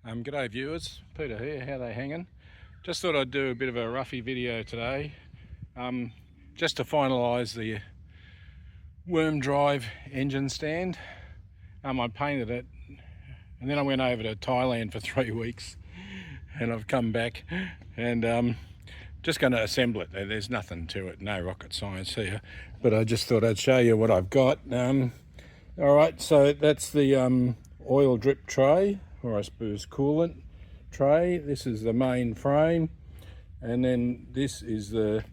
G'day viewers, Peter here, how they hanging? Just thought I'd do a bit of a roughy video today, just to finalise the worm drive engine stand. I painted it and then I went over to Thailand for 3 weeks and I've come back and just going to assemble it. There's nothing to it, no rocket science here, but I just thought I'd show you what I've got. Alright, so that's the oil drip tray, or I suppose coolant tray. This is the main frame, and then this is the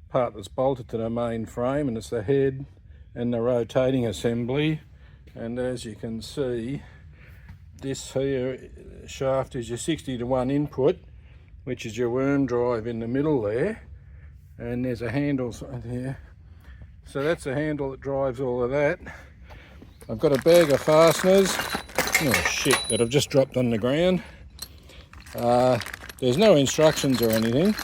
part that's bolted to the main frame, and it's the head and the rotating assembly. And as you can see, this here shaft is your 60:1 input, which is your worm drive in the middle there, and there's a handle here, so that's the handle that drives all of that. I've got a bag of fasteners, oh shit, that I've just dropped on the ground. There's no instructions or anything.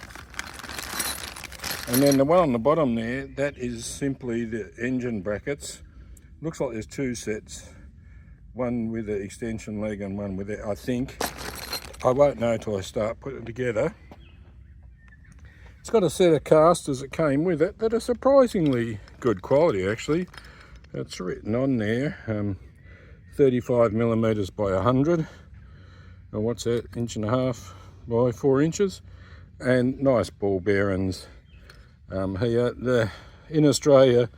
And then the one on the bottom there, that is simply the engine brackets. Looks like there's 2 sets, one with the extension leg and one with it, I think. I won't know till I start putting it together. It's got a set of casters that came with it that are surprisingly good quality actually. It's written on there, 35mm by 100, or what's that, 1.5 by 4 inches, and nice ball bearings here. In Australia,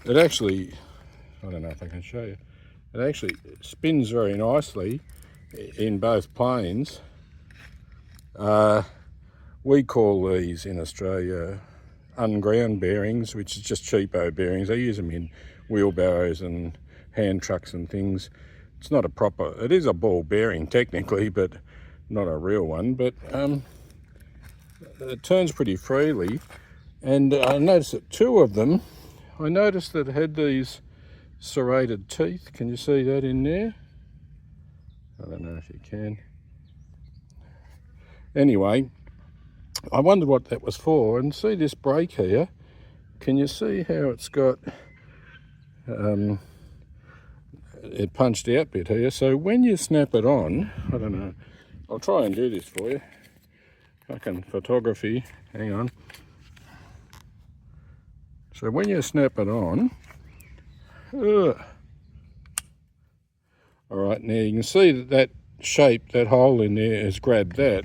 it actually, I don't know if I can show you, it actually spins very nicely in both planes. We call these in Australia unground bearings, which is just cheapo bearings. They use them in wheelbarrows and hand trucks and things. It's not a proper, it is a ball bearing technically, but not a real one. But it turns pretty freely, and I noticed that 2 of them, I noticed that it had these serrated teeth. Can you see that in there? I don't know if you can. Anyway, I wondered what that was for, and see this brake here, can you see how it's got it punched out bit here? So when you snap it on, I don't know, I'll try and do this for you. Fucking photography, hang on. So when you snap it on, alright, now you can see that shape, that hole in there has grabbed that,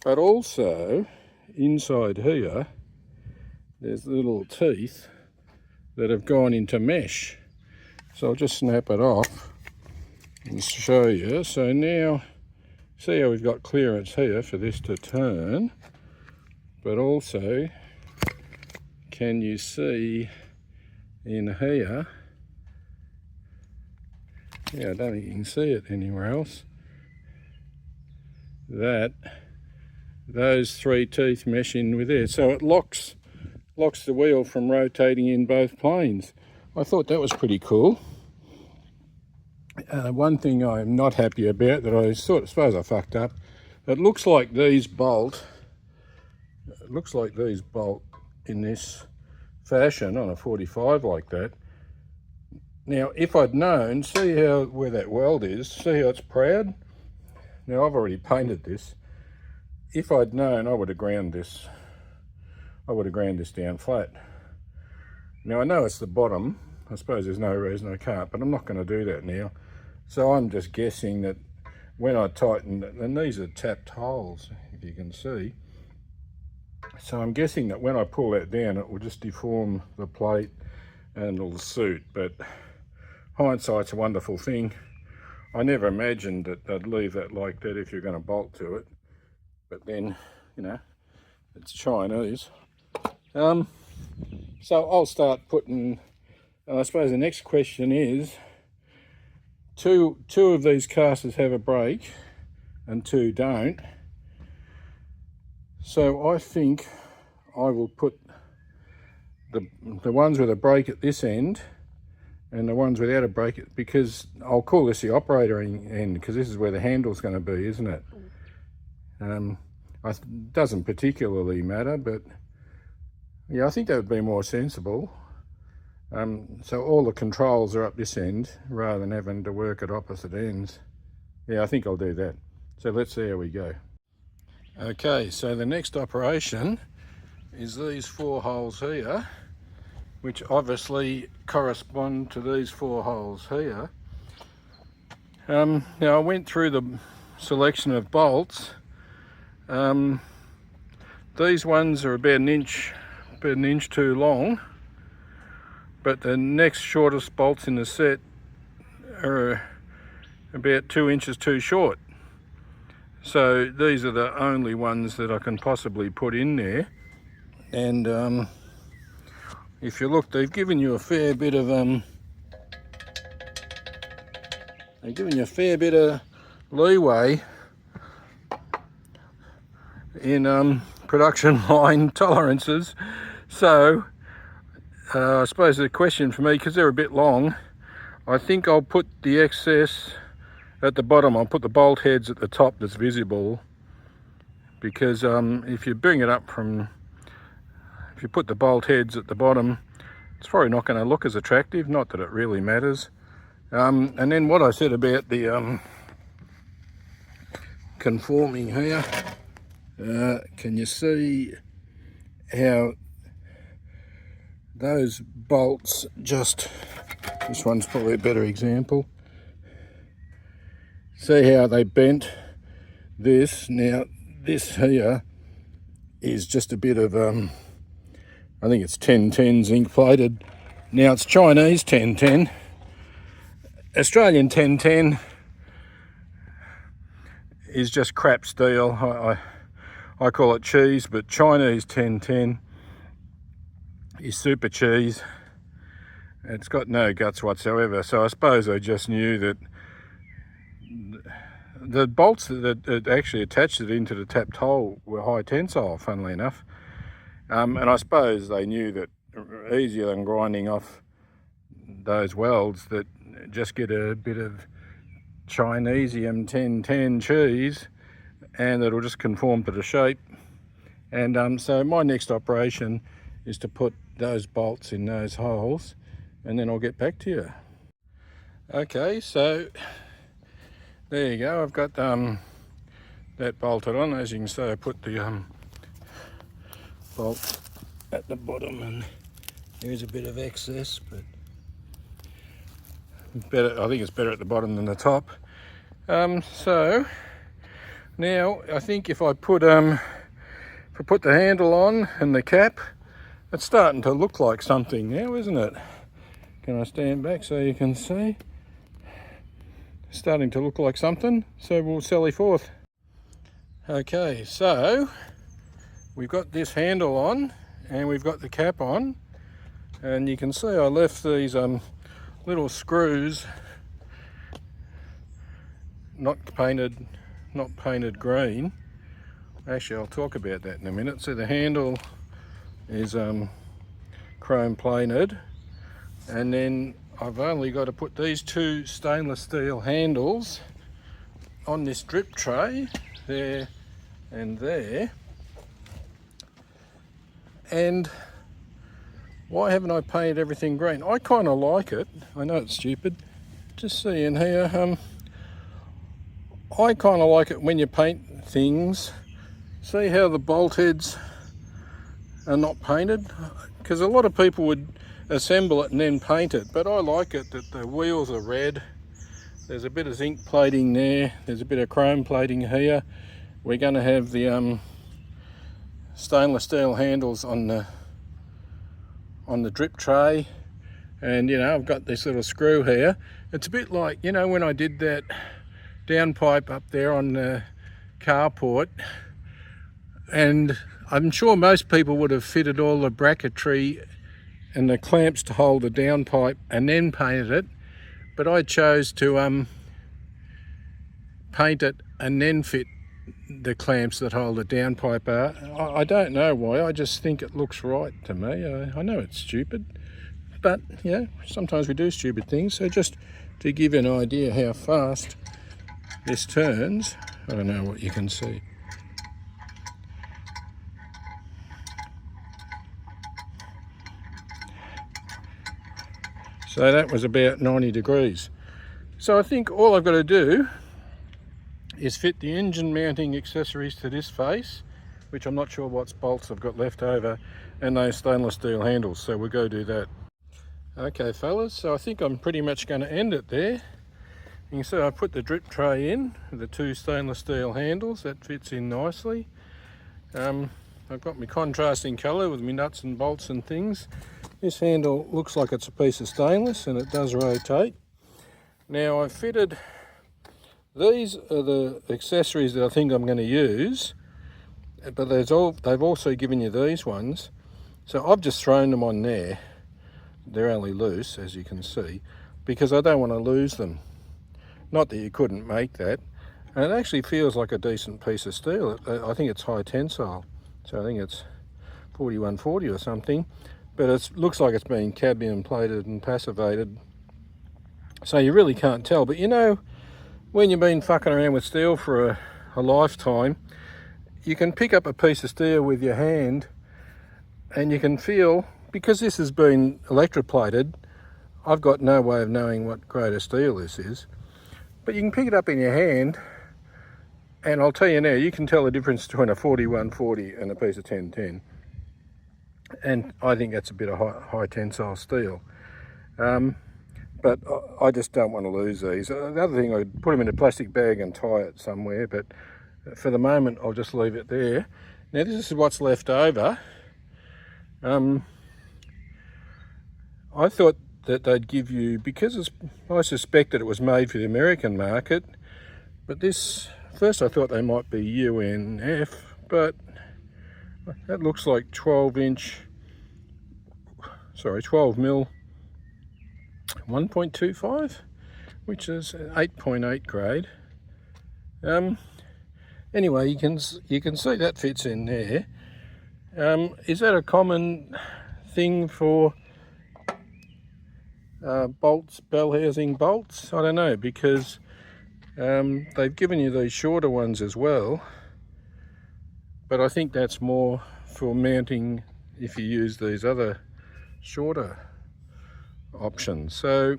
but also inside here there's little teeth that have gone into mesh. So I'll just snap it off and show you. So now, see how we've got clearance here for this to turn, but also, can you see in here, yeah, I don't think you can see it anywhere else, that those 3 teeth mesh in with there. So it locks the wheel from rotating in both planes. I thought that was pretty cool. One thing I'm not happy about, that I suppose I fucked up, it looks like these bolt in this fashion on a 45 like that. Now if I'd known, see how where that weld is, see how it's proud? Now I've already painted this. If I'd known, I would have ground this down flat. Now I know it's the bottom, I suppose there's no reason I can't, but I'm not going to do that now. So I'm just guessing that when I tighten it, and these are tapped holes, if you can see, so I'm guessing that when I pull that down it will just deform the plate and it'll suit. But hindsight's a wonderful thing. I never imagined that they'd leave that like that if you're going to bolt to it, but then, you know, it's Chinese. So I'll start putting, and I suppose the next question is, two of these casters have a brake and 2 don't. So I think I will put the ones with a brake at this end and the ones without a brake, because I'll call this the operator end, because this is where the handle's going to be, isn't it? It doesn't particularly matter, but yeah, I think that would be more sensible. So all the controls are up this end rather than having to work at opposite ends. Yeah, I think I'll do that. So let's see how we go. Okay, so the next operation is these 4 holes here, which obviously correspond to these 4 holes here. Now I went through the selection of bolts. These ones are about an inch too long, but the next shortest bolts in the set are about 2 inches too short. So these are the only ones that I can possibly put in there. And if you look, they've given you a fair bit of leeway in production line tolerances. So I suppose the question for me, because they're a bit long, I think I'll put the excess at the bottom. I'll put the bolt heads at the top that's visible, because if you bring it up from, if you put the bolt heads at the bottom, it's probably not going to look as attractive, not that it really matters. And then what I said about the conforming here, can you see how those bolts just, this one's probably a better example. See how they bent this. Now this here is just a bit of I think it's 1010 zinc plated. Now it's Chinese 1010. Australian 1010 is just crap steel. I call it cheese, but Chinese 1010 is super cheese. It's got no guts whatsoever. So I suppose I just knew that the bolts that actually attached it into the tapped hole were high tensile, funnily enough. And I suppose they knew that easier than grinding off those welds, that just get a bit of Chinesium 1010 cheese and it'll just conform to the shape. And so my next operation is to put those bolts in those holes, and then I'll get back to you. Okay, so there you go. I've got that bolted on. As you can see, I put the bolt at the bottom, and there's a bit of excess, but better, I think it's better at the bottom than the top. So now I think if I put the handle on and the cap, it's starting to look like something now, isn't it? Can I stand back so you can see? Starting to look like something, so we'll sally forth. Okay, so we've got this handle on and we've got the cap on, and you can see I left these little screws not painted green. Actually, I'll talk about that in a minute. So the handle is chrome plated, and then I've only got to put these 2 stainless steel handles on this drip tray, there and there. And why haven't I painted everything green? I kind of like it. I know it's stupid. Just see in here, I kind of like it when you paint things. See how the bolt heads are not painted? Because a lot of people would assemble it and then paint it, but I like it that the wheels are red. There's a bit of zinc plating there, there's a bit of chrome plating here. We're going to have the stainless steel handles on the drip tray, and you know, I've got this little screw here. It's a bit like, you know, when I did that downpipe up there on the carport, and I'm sure most people would have fitted all the bracketry and the clamps to hold the downpipe and then painted it, but I chose to paint it and then fit the clamps that hold the downpipe out. I don't know why, I just think it looks right to me. I know it's stupid, but yeah, sometimes we do stupid things. So just to give you an idea how fast this turns, I don't know what you can see. So that was about 90 degrees. So I think all I've got to do is fit the engine mounting accessories to this face, which I'm not sure what bolts I've got left over, and those stainless steel handles, so we'll go do that. Okay fellas, so I think I'm pretty much going to end it there. You can see I put the drip tray in, the two stainless steel handles, that fits in nicely. I've got my contrasting colour with my nuts and bolts and things. This handle looks like it's a piece of stainless and it does rotate. Now I've fitted, these are the accessories that I think I'm going to use, but they've also given you these ones. So I've just thrown them on there. They're only loose, as you can see, because I don't want to lose them. Not that you couldn't make that. And it actually feels like a decent piece of steel. I think it's high tensile. So I think it's 4140 or something. But it looks like it's been cadmium plated and passivated. So you really can't tell. But you know, when you've been fucking around with steel for a lifetime, you can pick up a piece of steel with your hand and you can feel, because this has been electroplated, I've got no way of knowing what grade of steel this is. But you can pick it up in your hand, and I'll tell you now, you can tell the difference between a 4140 and a piece of 1010. And I think that's a bit of high tensile steel. But I just don't want to lose these. The other thing, I'd put them in a plastic bag and tie it somewhere, but for the moment I'll just leave it there. Now this is what's left over. I thought that they'd give you, because I suspected it was made for the American market, but this, first I thought they might be UNF, but that looks like 12 mil 1.25, which is 8.8 grade. Anyway, you can see that fits in there. Is that a common thing for bolts, bell housing bolts? I don't know, because they've given you these shorter ones as well, but I think that's more for mounting if you use these other shorter options. So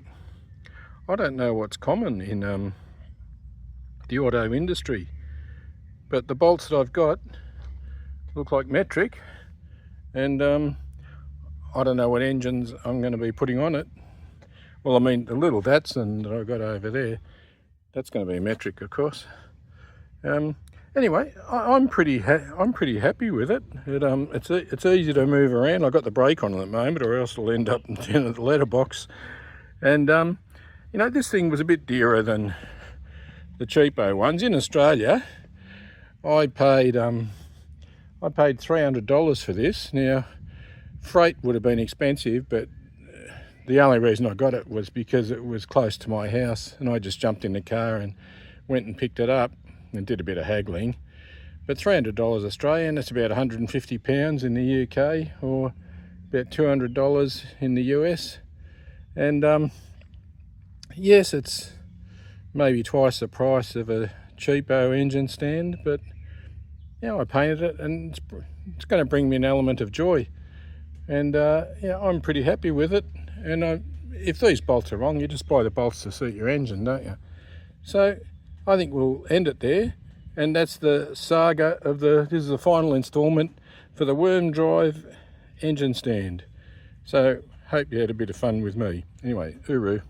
I don't know what's common in the auto industry, but the bolts that I've got look like metric, and I don't know what engines I'm going to be putting on it. Well, I mean, the little Datsun that I've got over there, that's going to be metric, of course. Anyway, I'm pretty happy with it. It's easy to move around. I've got the brake on at the moment, or else it'll end up in the letterbox. And you know, this thing was a bit dearer than the cheapo ones in Australia. I paid $300 for this. Now, freight would have been expensive, but the only reason I got it was because it was close to my house, and I just jumped in the car and went and picked it up and did a bit of haggling. But $300 Australian, that's about 150 pounds in the UK, or about $200 in the US. And yes, it's maybe twice the price of a cheapo engine stand, but yeah, I painted it, and it's going to bring me an element of joy. And yeah, I'm pretty happy with it. And if these bolts are wrong, you just buy the bolts to suit your engine, don't you? So I think we'll end it there, and that's the saga of this is the final installment for the Worm Drive engine stand. So hope you had a bit of fun with me. Anyway, uru.